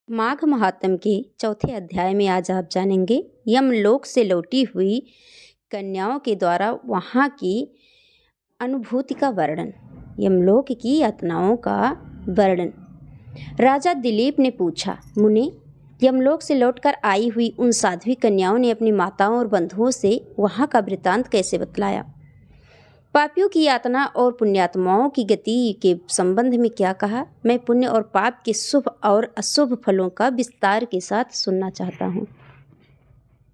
माघ महात्म के चौथे अध्याय में आज आप जानेंगे यमलोक से लौटी हुई कन्याओं के द्वारा वहाँ की अनुभूति का वर्णन, यमलोक की यातनाओं का वर्णन। राजा दिलीप ने पूछा, मुनि, यमलोक से लौटकर आई हुई उन साध्वी कन्याओं ने अपनी माताओं और बंधुओं से वहाँ का वृत्तांत कैसे बतलाया? पापियों की यातना और पुण्यात्माओं की गति के संबंध में क्या कहा? मैं पुण्य और पाप के शुभ और अशुभ फलों का विस्तार के साथ सुनना चाहता हूँ।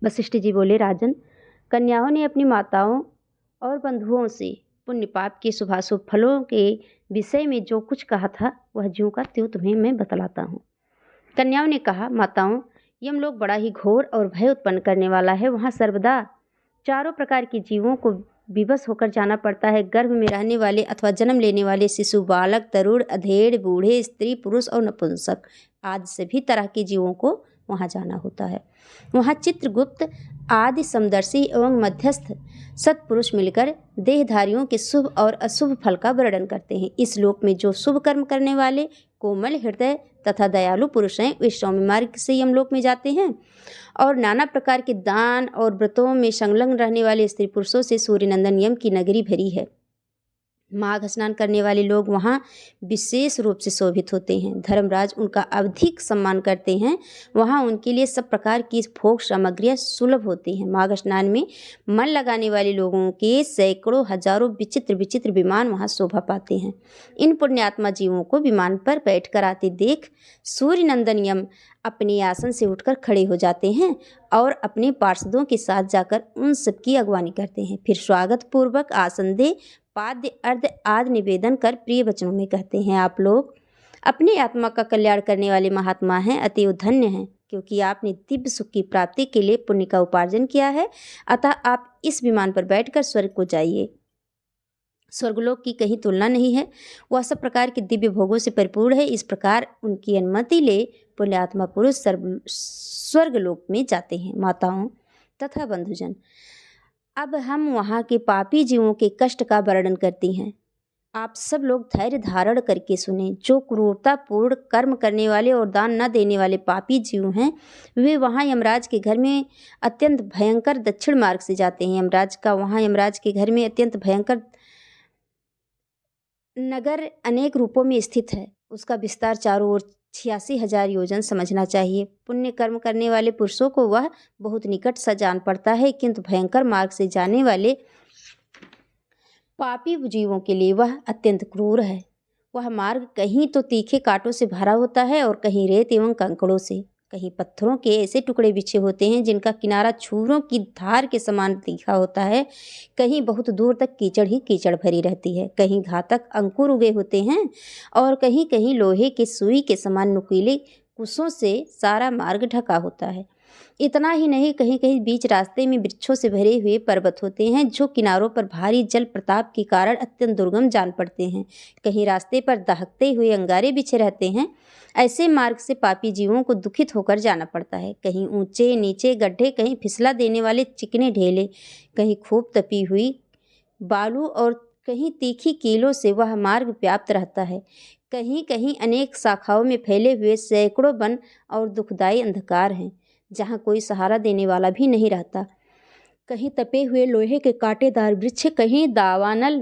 वशिष्ठ जी बोले, राजन, कन्याओं ने अपनी माताओं और बंधुओं से पुण्य पाप के शुभाशुभ फलों के विषय में जो कुछ कहा था वह ज्यों का त्यों तुम्हें मैं बतलाता हूँ। कन्याओं ने कहा, माताओं, यमलोक बड़ा ही घोर और भय उत्पन्न करने वाला है। वहाँ सर्वदा चारों प्रकार के जीवों को विवश होकर जाना पड़ता है। गर्भ में रहने वाले अथवा जन्म लेने वाले शिशु, बालक, तरुण, अधेड़, बूढ़े, स्त्री, पुरुष और नपुंसक आदि सभी तरह के जीवों को वहाँ जाना होता है। वहाँ चित्रगुप्त आदि समदर्शी एवं मध्यस्थ सत्पुरुष मिलकर देहधारियों के शुभ और अशुभ फल का वर्णन करते हैं। इस लोक में जो शुभ कर्म करने वाले कोमल हृदय तथा दयालु पुरुष हैं वे सौम्य मार्ग से यमलोक में जाते हैं, और नाना प्रकार के दान और व्रतों में संलग्न रहने वाले स्त्री पुरुषों से सूर्यनंदन यम की नगरी भरी है। माघ स्नान करने वाले लोग वहाँ विशेष रूप से शोभित होते हैं। धर्मराज उनका अधिक सम्मान करते हैं। वहाँ उनके लिए सब प्रकार की भोग सामग्रियाँ सुलभ होती हैं। माघ स्नान में मन लगाने वाले लोगों के सैकड़ों हजारों विचित्र विचित्र विमान वहाँ शोभा पाते हैं। इन पुण्यात्मा जीवों को विमान पर बैठकर आते देख सूर्यनंदन यम अपने आसन से उठकर खड़े हो जाते हैं और अपने पार्षदों के साथ जाकर उन सबकी अगवानी करते हैं। फिर स्वागत पूर्वक आसन दे पाद्य अर्ध आदि निवेदन कर प्रिय वचनों में कहते हैं, आप लोग अपनी आत्मा का कल्याण करने वाले महात्मा हैं, अति धन्य हैं, क्योंकि आपने दिव्य सुख की प्राप्ति के लिए पुण्य का उपार्जन किया है। अतः आप इस विमान पर बैठकर स्वर्ग को जाइए। स्वर्गलोक की कहीं तुलना नहीं है, वह सब प्रकार के दिव्य भोगों से परिपूर्ण है। इस प्रकार उनकी अनुमति ले पुण्यात्मा पुरुष स्वर्गलोक में जाते हैं। माताओं तथा बंधुजन, अब हम वहाँ के पापी जीवों के कष्ट का वर्णन करती हैं। आप सब लोग धैर्य धारण करके सुने। जो क्रूरतापूर्ण कर्म करने वाले और दान न देने वाले पापी जीव हैं वे वहाँ यमराज के घर में अत्यंत भयंकर दक्षिण मार्ग से जाते हैं। यमराज के घर में अत्यंत भयंकर नगर अनेक रूपों में स्थित है। उसका विस्तार चारों ओर 86,000 योजन समझना चाहिए। पुण्य कर्म करने वाले पुरुषों को वह बहुत निकट सा जान पड़ता है, किंतु भयंकर मार्ग से जाने वाले पापी जीवों के लिए वह अत्यंत क्रूर है। वह मार्ग कहीं तो तीखे कांटों से भरा होता है और कहीं रेत एवं कंकड़ों से, कहीं पत्थरों के ऐसे टुकड़े बिछे होते हैं जिनका किनारा छुरों की धार के समान तीखा होता है। कहीं बहुत दूर तक कीचड़ ही कीचड़ भरी रहती है। कहीं घातक अंकुर उगे होते हैं और कहीं कहीं लोहे के सुई के समान नुकीले कुशों से सारा मार्ग ढका होता है। इतना ही नहीं, कहीं कहीं बीच रास्ते में वृक्षों से भरे हुए पर्वत होते हैं जो किनारों पर भारी जल प्रताप के कारण अत्यंत दुर्गम जान पड़ते हैं। कहीं रास्ते पर दहकते हुए अंगारे बिछे रहते हैं। ऐसे मार्ग से पापी जीवों को दुखित होकर जाना पड़ता है। कहीं ऊंचे नीचे गड्ढे, कहीं फिसला देने वाले चिकने ढेले, कहीं खूब तपी हुई बालू और कहीं तीखी कीलों से वह मार्ग व्याप्त रहता है। कहीं कहीं अनेक शाखाओं में फैले हुए सैकड़ों वन और दुखदायी अंधकार हैं जहाँ कोई सहारा देने वाला भी नहीं रहता। कहीं तपे हुए लोहे के कांटेदार वृक्ष, कहीं दावानल,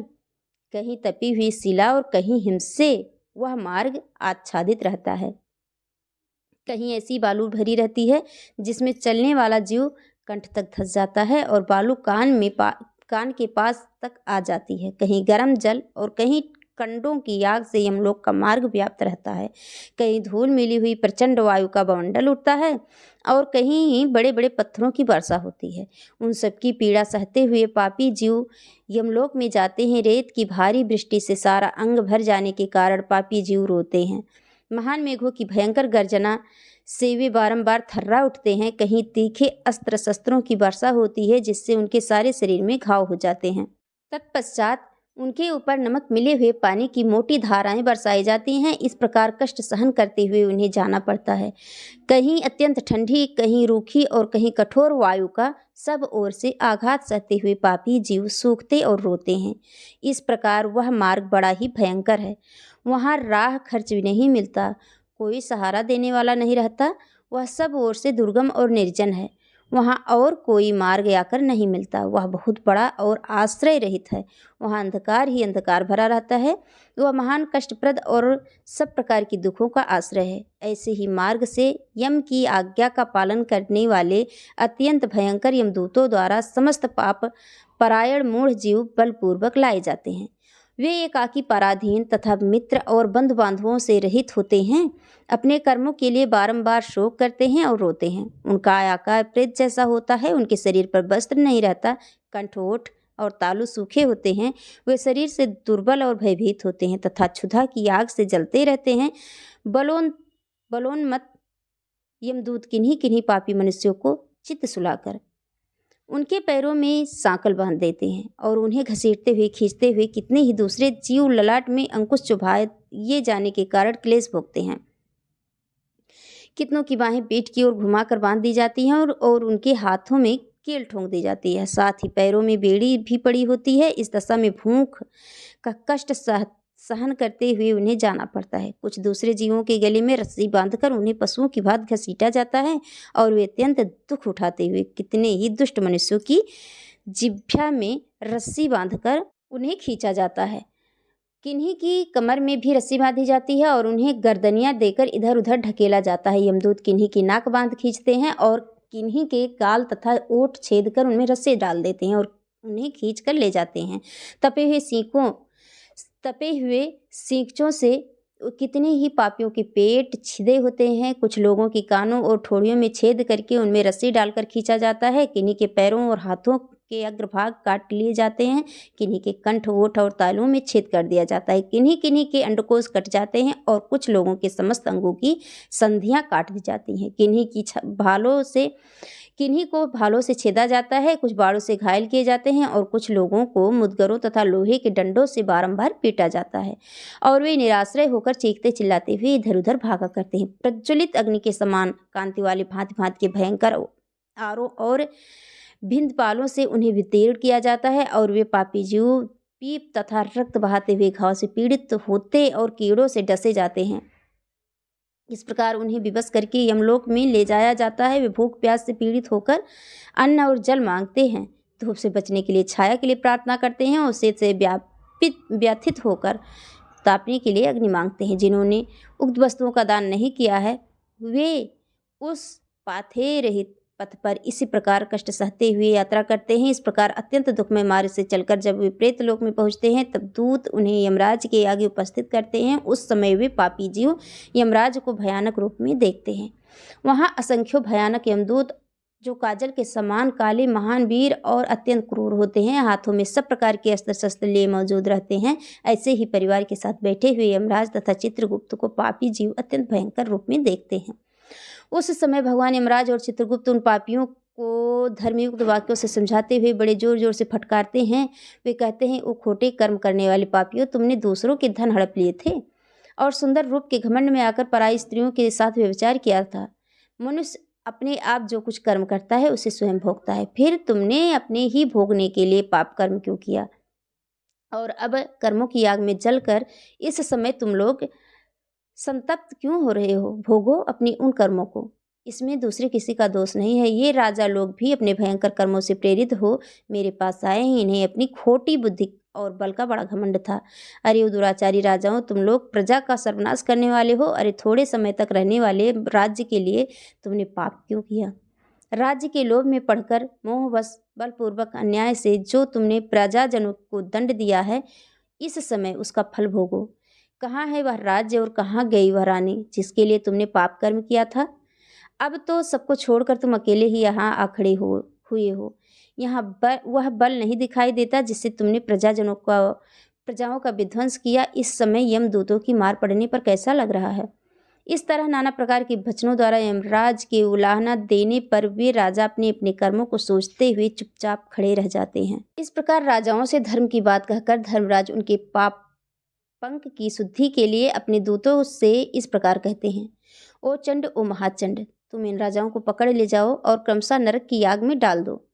कहीं तपी हुई शिला और कहीं हिम से वह मार्ग आच्छादित रहता है। कहीं ऐसी बालू भरी रहती है जिसमें चलने वाला जीव कंठ तक धंस जाता है और बालू कान के पास तक आ जाती है। कहीं गर्म जल और कहीं कंडों की आग से यमलोक का मार्ग व्याप्त रहता है। कहीं धूल मिली हुई प्रचंड वायु का बवंडल उठता है और कहीं बड़े बड़े पत्थरों की वर्षा होती है। उन सबकी पीड़ा सहते हुए पापी जीव यमलोक में जाते हैं। रेत की भारी वृष्टि से सारा अंग भर जाने के कारण पापी जीव रोते हैं। महान मेघों की भयंकर गर्जना से वे बारंबार थर्रा उठते हैं। कहीं तीखे अस्त्र शस्त्रों की वर्षा होती है जिससे उनके सारे शरीर में घाव हो जाते हैं। तत्पश्चात उनके ऊपर नमक मिले हुए पानी की मोटी धाराएं बरसाई जाती हैं। इस प्रकार कष्ट सहन करते हुए उन्हें जाना पड़ता है। कहीं अत्यंत ठंडी, कहीं रूखी और कहीं कठोर वायु का सब ओर से आघात सहते हुए पापी जीव सूखते और रोते हैं। इस प्रकार वह मार्ग बड़ा ही भयंकर है। वहाँ राह खर्च भी नहीं मिलता। कोई सहारा देने वाला नहीं रहता। वह सब ओर से दुर्गम और निर्जन है। वहाँ और कोई मार्ग आकर नहीं मिलता। वह बहुत बड़ा और आश्रय रहित है। वहाँ अंधकार ही अंधकार भरा रहता है। वह महान कष्टप्रद और सब प्रकार की दुखों का आश्रय है। ऐसे ही मार्ग से यम की आज्ञा का पालन करने वाले अत्यंत भयंकर यमदूतों द्वारा समस्त पाप परायण मूढ़ जीव बलपूर्वक लाए जाते हैं। वे एकाकी पराधीन तथा मित्र और बंधु बांधवों से रहित होते हैं। अपने कर्मों के लिए बारंबार शोक करते हैं और रोते हैं। उनका आकार प्रेत जैसा होता है। उनके शरीर पर वस्त्र नहीं रहता। कंठ, ओठ और तालू सूखे होते हैं। वे शरीर से दुर्बल और भयभीत होते हैं तथा क्षुधा की आग से जलते रहते हैं। बलोन्मत्त यमदूत किन्हीं किन्हीं पापी मनुष्यों को चित्त सुलाकर उनके पैरों में सांकल बांध देते हैं और उन्हें घसीटते हुए खींचते हुए कितने ही दूसरे जीव ललाट में अंकुश चुभाए ये जाने के कारण क्लेश भोगते हैं। कितनों की बाहें पीठ की ओर घुमाकर बांध दी जाती हैं और उनके हाथों में कील ठोंक दी जाती है। साथ ही पैरों में बेड़ी भी पड़ी होती है। इस दशा में भूख का कष्ट सहन करते हुए उन्हें जाना पड़ता है। कुछ दूसरे जीवों के गले में रस्सी बांधकर उन्हें पशुओं की भांति घसीटा जाता है और वे अत्यंत दुख उठाते हुए कितने ही दुष्ट मनुष्यों की जिह्वा में रस्सी बांधकर उन्हें खींचा जाता है। किन्हीं की कमर में भी रस्सी बांधी जाती है और उन्हें गर्दनियां देकर इधर उधर ढकेला जाता है। यमदूत किन्हीं की नाक बांध खींचते हैं और किन्हीं के गाल तथा ओठ छेद कर उनमें रस्सी डाल देते हैं और उन्हें खींच कर ले जाते हैं। तपे हुए सींचों से कितने ही पापियों के पेट छिदे होते हैं। कुछ लोगों की कानों और ठोड़ियों में छेद करके उनमें रस्सी डालकर खींचा जाता है। किन्हीं के पैरों और हाथों के अग्रभाग काट लिए जाते हैं। किन्हीं के कंठ, ओठ और तालुओं में छेद कर दिया जाता है। किन्हीं किन्हीं के अंडकोश कट जाते हैं और कुछ लोगों के समस्त अंगों की संधियां काट दी जाती हैं। किन्हीं को भालों से छेदा जाता है। कुछ बाड़ों से घायल किए जाते हैं और कुछ लोगों को मुदगरों तथा लोहे के डंडों से बारंबार पीटा जाता है और वे निराश्रय होकर चीखते चिल्लाते हुए इधर उधर भागा करते हैं। प्रज्वलित अग्नि के समान कांति वाले भांति भांति के भयंकर आरों और भिंदपालों से उन्हें वितीर्ण किया जाता है और वे पापी जीव पीप तथा रक्त बहाते हुए घाव से पीड़ित होते और कीड़ों से डसे जाते हैं। इस प्रकार उन्हें विवश करके यमलोक में ले जाया जाता है। वे भूख प्यास से पीड़ित होकर अन्न और जल मांगते हैं। धूप से बचने के लिए छाया के लिए प्रार्थना करते हैं और शेत से व्यथित होकर तापने के लिए अग्नि मांगते हैं। जिन्होंने उक्त वस्तुओं का दान नहीं किया है वे उस पाथे रहित पथ पर इसी प्रकार कष्ट सहते हुए यात्रा करते हैं। इस प्रकार अत्यंत दुखमय मार्ग से चलकर जब वे प्रेत लोक में पहुंचते हैं तब दूत उन्हें यमराज के आगे उपस्थित करते हैं। उस समय वे पापी जीव यमराज को भयानक रूप में देखते हैं। वहाँ असंख्यों भयानक यमदूत जो काजल के समान काले, महान वीर और अत्यंत क्रूर होते हैं, हाथों में सब प्रकार के अस्त्र शस्त्र लिए मौजूद रहते हैं। ऐसे ही परिवार के साथ बैठे हुए यमराज तथा चित्रगुप्त को पापी जीव अत्यंत भयंकर रूप में देखते हैं। उस समय भगवान यमराज और चित्रगुप्त उन पापियों को धर्मयुक्त वाक्यों से समझाते हुए बड़े जोर जोर से फटकारते हैं। वे कहते हैं, ओ खोटे कर्म करने वाले पापियों, तुमने दूसरों के धन हड़प लिए थे और सुंदर रूप के घमंड में आकर पराई स्त्रियों के साथ व्यभिचार किया था। मनुष्य अपने आप जो कुछ कर्म करता है उसे स्वयं भोगता है। फिर तुमने अपने ही भोगने के लिए पाप कर्म क्यों किया और अब कर्मों की आग में जलकर इस समय तुम लोग संतप्त क्यों हो रहे हो? भोगो अपनी उन कर्मों को, इसमें दूसरे किसी का दोष नहीं है। ये राजा लोग भी अपने भयंकर कर्मों से प्रेरित हो मेरे पास आए हैं। इन्हें अपनी खोटी बुद्धि और बल का बड़ा घमंड था। अरे दुराचारी राजाओं, तुम लोग प्रजा का सर्वनाश करने वाले हो। अरे थोड़े समय तक रहने वाले राज्य के लिए तुमने पाप क्यों किया? राज्य के लोभ में पड़कर मोहवश बलपूर्वक अन्याय से जो तुमने प्रजाजनों को दंड दिया है, इस समय उसका फल भोगो। कहाँ है वह राज्य और कहाँ गई वह रानी जिसके लिए तुमने पाप कर्म किया था? अब तो सबको छोड़कर तुम अकेले ही यहाँ आ खड़े हुए हो। यहाँ वह बल नहीं दिखाई देता जिससे तुमने प्रजाओं का विध्वंस किया। इस समय यमदूतों की मार पड़ने पर कैसा लग रहा है? इस तरह नाना प्रकार के वचनों द्वारा यमराज के उलाहना देने पर वे राजा अपने अपने कर्मों को सोचते हुए चुपचाप खड़े रह जाते हैं। इस प्रकार राजाओं से धर्म की बात कहकर धर्मराज उनके पाप पंक की शुद्धि के लिए अपने दूतों से इस प्रकार कहते हैं, ओ चंड, ओ महाचंड, तुम इन राजाओं को पकड़ ले जाओ और क्रमशः नरक की आग में डाल दो।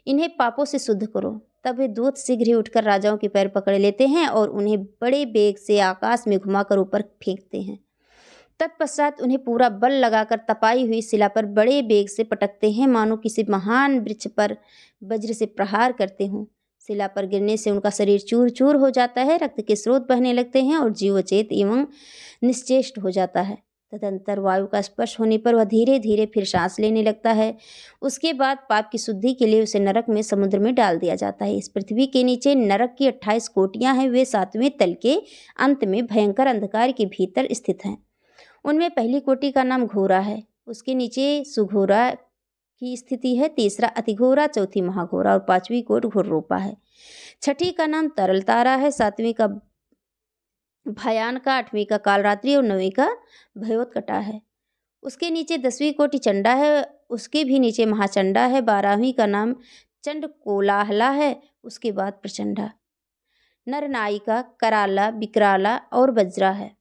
इन्हें पापों से शुद्ध करो। तब वे दूत शीघ्र ही उठकर राजाओं के पैर पकड़ लेते हैं और उन्हें बड़े बेग से आकाश में घुमाकर ऊपर फेंकते हैं। तत्पश्चात उन्हें पूरा बल लगाकर तपाई हुई शिला पर बड़े वेग से पटकते हैं, मानो किसी महान वृक्ष पर वज्र से प्रहार करते हों। शिला पर गिरने से उनका शरीर चूर चूर हो जाता है, रक्त के स्रोत बहने लगते हैं और जीव अचेत एवं निश्चेष्ट हो जाता है। तदंतर वायु का स्पर्श होने पर वह धीरे धीरे फिर सांस लेने लगता है। उसके बाद पाप की शुद्धि के लिए उसे नरक में, समुद्र में डाल दिया जाता है। इस पृथ्वी के नीचे नरक की 28 कोटियां हैं। वे 7वें तल के अंत में भयंकर अंधकार के भीतर स्थित हैं। उनमें पहली कोटि का नाम घोरा है, उसके नीचे सुघोरा की स्थिति है, तीसरा अतिघोरा, चौथी महाघोरा और 5वीं कोट घोररूपा है। छठी का नाम तरल तारा है, 7वीं का भयान का, 8वीं का कालरात्रि और 9वीं का भयोत्कटा है। उसके नीचे 10वीं कोटि चंडा है, उसके भी नीचे महाचंडा है, 12वीं का नाम चंड कोलाहला है, उसके बाद प्रचंडा। नरनायिका, कराला, विकराला और वज्रा है।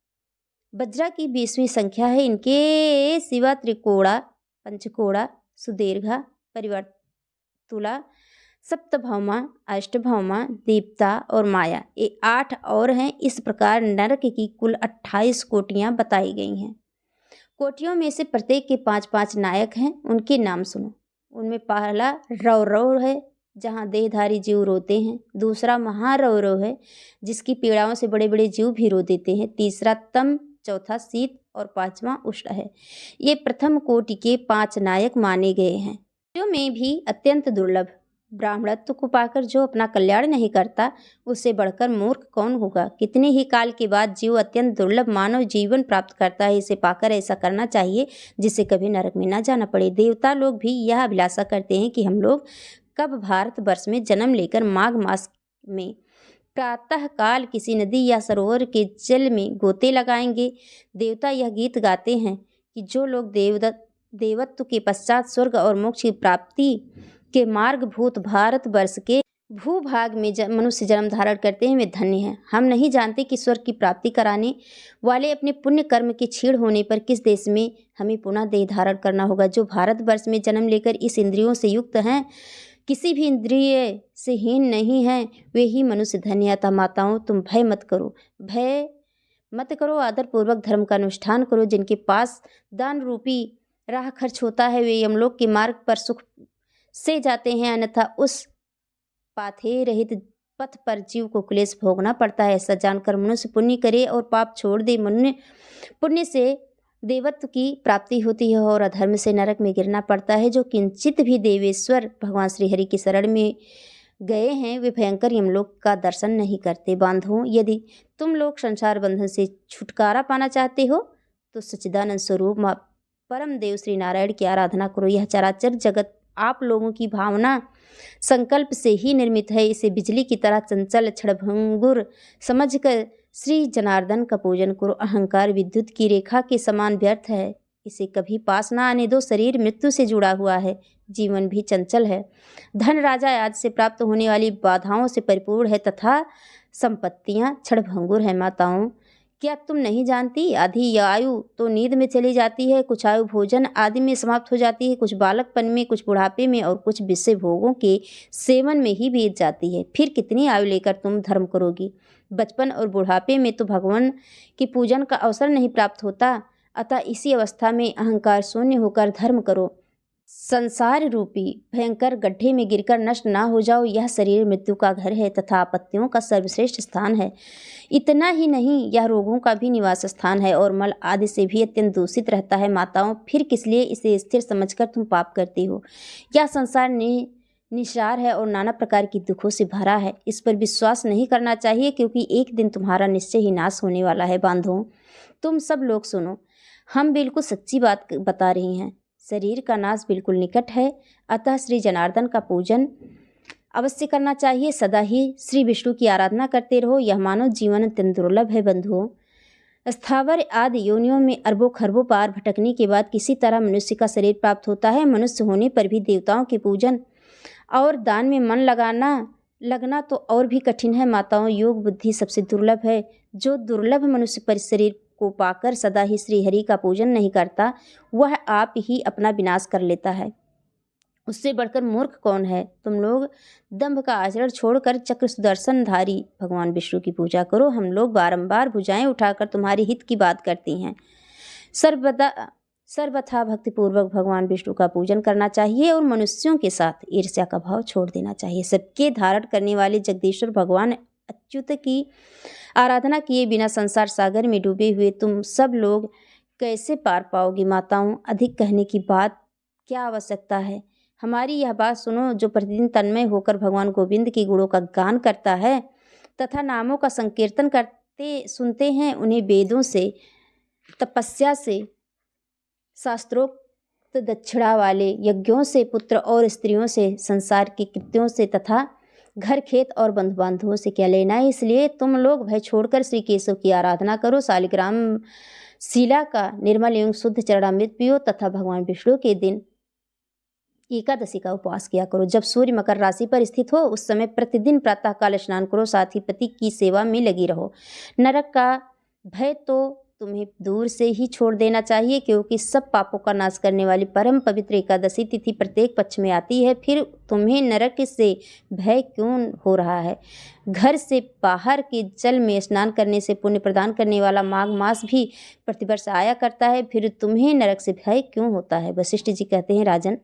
वज्रा की 20वीं संख्या है। इनके सिवा त्रिकोड़ा, पंचकोड़ा, सुदीर्घा, परिवर्तुला, सप्तभौमा, अष्टभौमा, दीप्ता और माया, ये 8 और हैं। इस प्रकार नरक की कुल 28 कोटियां बताई गई हैं। कोटियों में से प्रत्येक के 5-5 नायक हैं। उनके नाम सुनो। उनमें पहला रौरव है, जहाँ देहधारी जीव रोते हैं। दूसरा महारौरव है, जिसकी पीड़ाओं से बड़े बड़े जीव भी रो देते हैं। तीसरा तम, चौथा शीत और 5वां उष्ण है। ये प्रथम कोटि के 5 नायक माने गए हैं, जो में भी अत्यंत दुर्लभ। ब्राह्मणत्व को पाकर जो अपना कल्याण नहीं करता, उससे बढ़कर मूर्ख कौन होगा। कितने ही काल के बाद जीव अत्यंत दुर्लभ मानव जीवन प्राप्त करता है। इसे पाकर ऐसा करना चाहिए जिससे कभी नरक में ना जाना पड़े। देवता लोग भी यह अभिलाषा करते हैं कि हम लोग कब भारतवर्ष में जन्म लेकर माघ मास में प्रातः काल किसी नदी या सरोवर के जल में गोते लगाएंगे। देवता यह गीत गाते हैं कि जो लोग देवत्व के पश्चात स्वर्ग और मोक्ष की प्राप्ति के मार्गभूत भारतवर्ष के भूभाग में मनुष्य जन्म धारण करते हैं, वे धन्य हैं। हम नहीं जानते कि स्वर्ग की प्राप्ति कराने वाले अपने पुण्य कर्म के क्षीण होने पर किस देश में हमें पुनः देह धारण करना होगा। जो भारतवर्ष में जन्म लेकर इस इंद्रियों से युक्त हैं, किसी भी इंद्रिय से हीन नहीं हैं, वे ही मनुष्य धन्य। अतः माताओं, तुम भय मत करो, आदरपूर्वक धर्म का अनुष्ठान करो। जिनके पास दान रूपी राह खर्च होता है, वे यमलोक के मार्ग पर सुख से जाते हैं, अन्यथा उस पाथे रहित पथ पर जीव को क्लेश भोगना पड़ता है। ऐसा जानकर मनुष्य पुण्य करे और पाप छोड़ दे। पुण्य से देवत्व की प्राप्ति होती है और अधर्म से नरक में गिरना पड़ता है। जो किंचित भी देवेश्वर भगवान श्रीहरि की शरण में गए हैं, वे भयंकर यमलोक का दर्शन नहीं करते। बांधवों, यदि तुम लोग संसार बंधन से छुटकारा पाना चाहते हो तो सच्चिदानंद स्वरूप परम देव श्री नारायण की आराधना करो। यह चराचर जगत आप लोगों की भावना संकल्प से ही निर्मित है। इसे बिजली की तरह चंचल क्षणभंगुर समझकर श्री जनार्दन का पूजन करो। अहंकार विद्युत की रेखा के समान व्यर्थ है, इसे कभी पास न आने दो। शरीर मृत्यु से जुड़ा हुआ है, जीवन भी चंचल है। धन, राजा आदि से प्राप्त होने वाली बाधाओं से परिपूर्ण है तथा संपत्तियां क्षणभंगुर है। माताओं, क्या तुम नहीं जानती, आधी आयु तो नींद में चली जाती है, कुछ आयु भोजन आदि में समाप्त हो जाती है, कुछ बालकपन में, कुछ बुढ़ापे में और कुछ विषय भोगों के सेवन में ही बीत जाती है। फिर कितनी आयु लेकर तुम धर्म करोगी। बचपन और बुढ़ापे में तो भगवान के पूजन का अवसर नहीं प्राप्त होता। अतः इसी अवस्था में अहंकार शून्य होकर धर्म करो। संसार रूपी भयंकर गड्ढे में गिरकर नष्ट ना हो जाओ। यह शरीर मृत्यु का घर है तथा आपत्तियों का सर्वश्रेष्ठ स्थान है। इतना ही नहीं, यह रोगों का भी निवास स्थान है और मल आदि से भी अत्यंत दूषित रहता है। माताओं, फिर किस लिए इसे स्थिर समझकर तुम पाप करती हो। यह संसार निसार है और नाना प्रकार की दुखों से भरा है। इस पर विश्वास नहीं करना चाहिए, क्योंकि एक दिन तुम्हारा निश्चय ही नाश होने वाला है। बांधो, तुम सब लोग सुनो, हम बिल्कुल सच्ची बात बता रही हैं। शरीर का नाश बिल्कुल निकट है, अतः श्री जनार्दन का पूजन अवश्य करना चाहिए। सदा ही श्री विष्णु की आराधना करते रहो। यह मानव जीवन अत्यंत दुर्लभ है। बंधुओं, स्थावर आदि योनियों में अरबों खरबों पार भटकने के बाद किसी तरह मनुष्य का शरीर प्राप्त होता है। मनुष्य होने पर भी देवताओं के पूजन और दान में मन लगना तो और भी कठिन है। माताओं, योग बुद्धि सबसे दुर्लभ है। जो दुर्लभ मनुष्य पर शरीर को पाकर सदा ही श्री हरि का पूजन नहीं करता, वह आप ही अपना विनाश कर लेता है। उससे बढ़कर मूर्ख कौन है। तुम लोग दंभ का आचरण छोड़कर चक्र सुदर्शनधारी भगवान विष्णु की पूजा करो। हम लोग बारंबार भुजाएं उठाकर तुम्हारे हित की बात करती हैं। सर्वथा भक्तिपूर्वक भगवान विष्णु का पूजन करना चाहिए और मनुष्यों के साथ ईर्ष्या का भाव छोड़ देना चाहिए। सबके धारण करने वाले जगदीश्वर भगवान अच्युत की आराधना किए बिना संसार सागर में डूबे हुए तुम सब लोग कैसे पार पाओगी माताओं? अधिक कहने की बात क्या आवश्यकता है। हमारी यह बात सुनो। जो प्रतिदिन तन्मय होकर भगवान गोविंद के गुणों का गान करता है तथा नामों का संकीर्तन करते सुनते हैं, उन्हें वेदों से, तपस्या से, शास्त्रोक्त दक्षिणा वाले यज्ञों से, पुत्र और स्त्रियों से, संसार के कृत्यों से तथा घर खेत और बंधु बांधवों से क्या लेना है। इसलिए तुम लोग भय छोड़कर श्री केशव की आराधना करो, शालिग्राम शिला का निर्मल एवं शुद्ध चरणामृत पियो तथा भगवान विष्णु के दिन एकादशी का उपवास किया करो। जब सूर्य मकर राशि पर स्थित हो उस समय प्रतिदिन प्रातःकाल स्नान करो, साथ ही पति की सेवा में लगी रहो। नरक का भय तो तुम्हें दूर से ही छोड़ देना चाहिए, क्योंकि सब पापों का नाश करने वाली परम पवित्र एकादशी तिथि प्रत्येक पक्ष में आती है। फिर तुम्हें नरक से भय क्यों हो रहा है? घर से बाहर के जल में स्नान करने से पुण्य प्रदान करने वाला माघ मास भी प्रतिवर्ष आया करता है, फिर तुम्हें नरक से भय क्यों होता है? वशिष्ठ जी कहते हैं, राजन,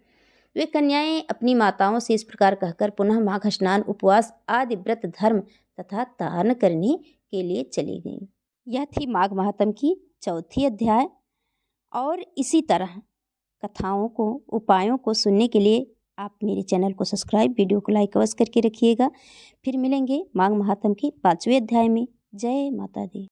वे कन्याएं अपनी माताओं से इस प्रकार कहकर पुनः माघ स्नान, उपवास आदि व्रत धर्म तथा दान करने के लिए चली गईं। यह थी माघ महात्म की चौथी अध्याय। और इसी तरह कथाओं को, उपायों को सुनने के लिए आप मेरे चैनल को सब्सक्राइब, वीडियो को लाइक अवश्य करके रखिएगा। फिर मिलेंगे माघ महात्म के 5वें अध्याय में। जय माता दी।